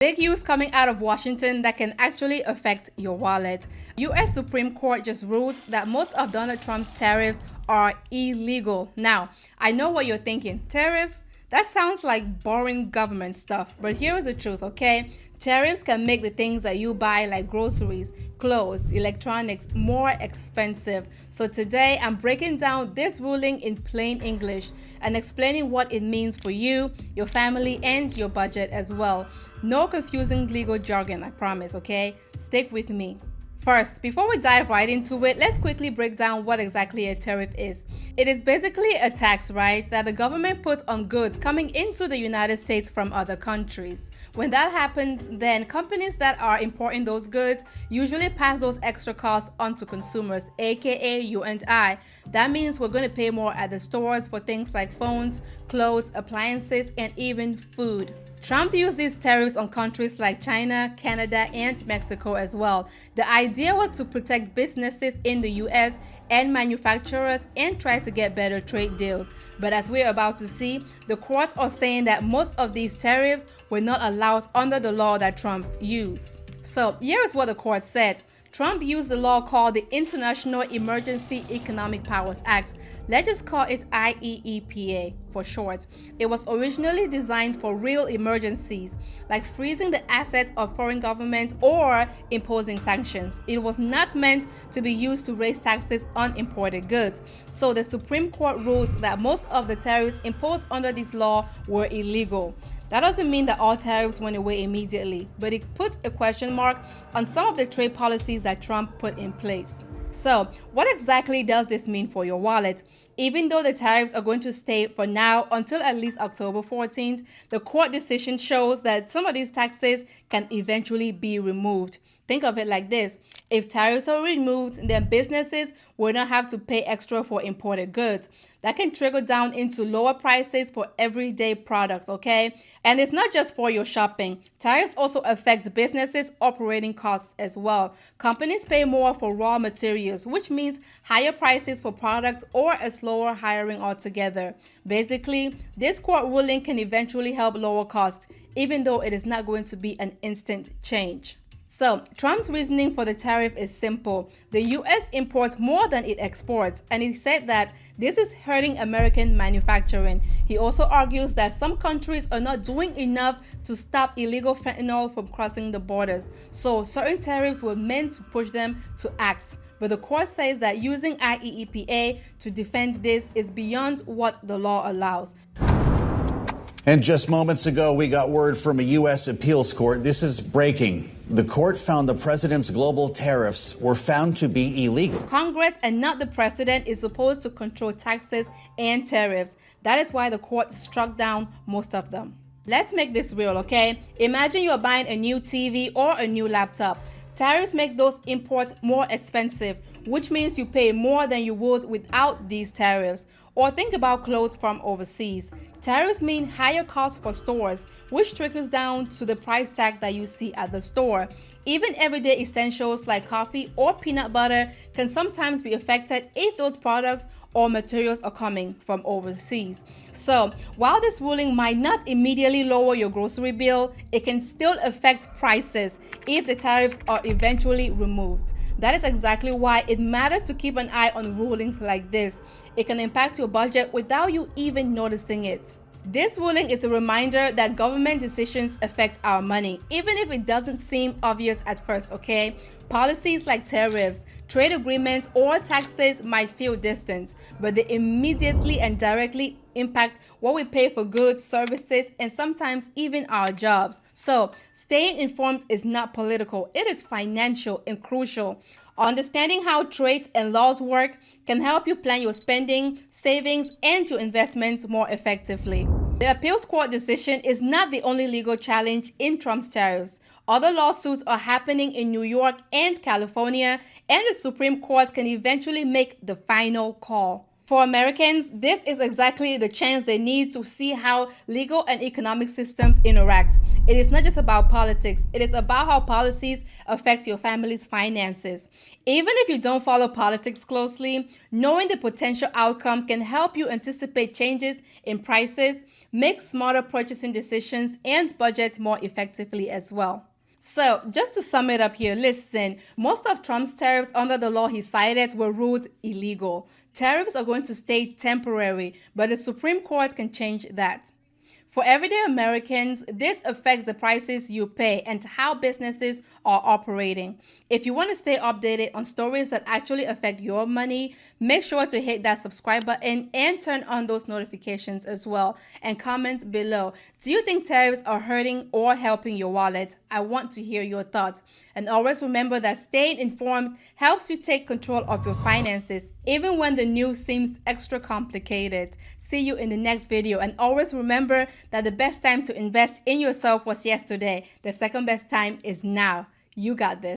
Big news coming out of Washington that can actually affect your wallet. U.S. Supreme Court just ruled that most of Donald Trump's tariffs are illegal. Now, I know what you're thinking. Tariffs? That sounds like boring government stuff, but here is the truth, okay? Tariffs can make the things that you buy, like groceries, clothes, electronics, more expensive. So today I'm breaking down this ruling in plain English and explaining what it means for you, your family, and your budget as well. No confusing legal jargon, I promise, okay? Stick with me. First, before we dive right into it, let's quickly break down what exactly a tariff is. It is basically a tax, right, that the government puts on goods coming into the United States from other countries. When that happens, then companies that are importing those goods usually pass those extra costs on to consumers, aka you and I. That means we're going to pay more at the stores for things like phones, clothes, appliances, and even food. Trump used these tariffs on countries like China, Canada, and Mexico as well. The idea was to protect businesses in the US and manufacturers and try to get better trade deals. But as we're about to see, the courts are saying that most of these tariffs were not allowed under the law that Trump used. So here is what the court said. Trump used a law called the International Emergency Economic Powers Act. Let's just call it IEEPA for short. It was originally designed for real emergencies, like freezing the assets of foreign governments or imposing sanctions. It was not meant to be used to raise taxes on imported goods. So the Supreme Court ruled that most of the tariffs imposed under this law were illegal. That doesn't mean that all tariffs went away immediately, but it puts a question mark on some of the trade policies that Trump put in place. So, what exactly does this mean for your wallet? Even though the tariffs are going to stay for now until at least October 14th, the court decision shows that some of these taxes can eventually be removed. Think of it like this. If tariffs are removed, then businesses will not have to pay extra for imported goods. That can trickle down into lower prices for everyday products, okay? And it's not just for your shopping. Tariffs also affect businesses' operating costs as well. Companies pay more for raw materials, which means higher prices for products or a slower hiring altogether. Basically, this court ruling can eventually help lower costs, even though it is not going to be an instant change. So, Trump's reasoning for the tariff is simple. The US imports more than it exports, and he said that this is hurting American manufacturing. He also argues that some countries are not doing enough to stop illegal fentanyl from crossing the borders. So, certain tariffs were meant to push them to act. But the court says that using IEEPA to defend this is beyond what the law allows. And just moments ago, we got word from a U.S. appeals court. This is breaking. The court found the president's global tariffs were found to be illegal. Congress and not the president is supposed to control taxes and tariffs. That is why the court struck down most of them. Let's make this real, okay? Imagine you're buying a new TV or a new laptop. Tariffs make those imports more expensive, which means you pay more than you would without these tariffs. Or think about clothes from overseas. Tariffs mean higher costs for stores, which trickles down to the price tag that you see at the store. Even everyday essentials like coffee or peanut butter can sometimes be affected if those products or materials are coming from overseas. So, while this ruling might not immediately lower your grocery bill, it can still affect prices if the tariffs are eventually removed. That is exactly why it matters to keep an eye on rulings like this. It can impact your budget without you even noticing it. This ruling is a reminder that government decisions affect our money, even if it doesn't seem obvious at first, okay? Policies like tariffs, trade agreements, or taxes might feel distant, but they immediately and directly impact what we pay for goods, services, and sometimes even our jobs. So, staying informed is not political, it is financial and crucial. Understanding how trades and laws work can help you plan your spending, savings, and your investments more effectively. The appeals court decision is not the only legal challenge in Trump's tariffs. Other lawsuits are happening in New York and California, and the Supreme Court can eventually make the final call. For Americans, this is exactly the chance they need to see how legal and economic systems interact. It is not just about politics, it is about how policies affect your family's finances. Even if you don't follow politics closely, knowing the potential outcome can help you anticipate changes in prices, make smarter purchasing decisions, and budget more effectively as well. So, just to sum it up here, listen, most of Trump's tariffs under the law he cited were ruled illegal. Tariffs are going to stay temporary, but the Supreme Court can change that. For everyday Americans, this affects the prices you pay and how businesses are operating. If you want to stay updated on stories that actually affect your money, make sure to hit that subscribe button and turn on those notifications as well. And comment below. Do you think tariffs are hurting or helping your wallet? I want to hear your thoughts. And always remember that staying informed helps you take control of your finances, even when the news seems extra complicated. See you in the next video. And always remember that the best time to invest in yourself was yesterday. The second best time is now. You got this.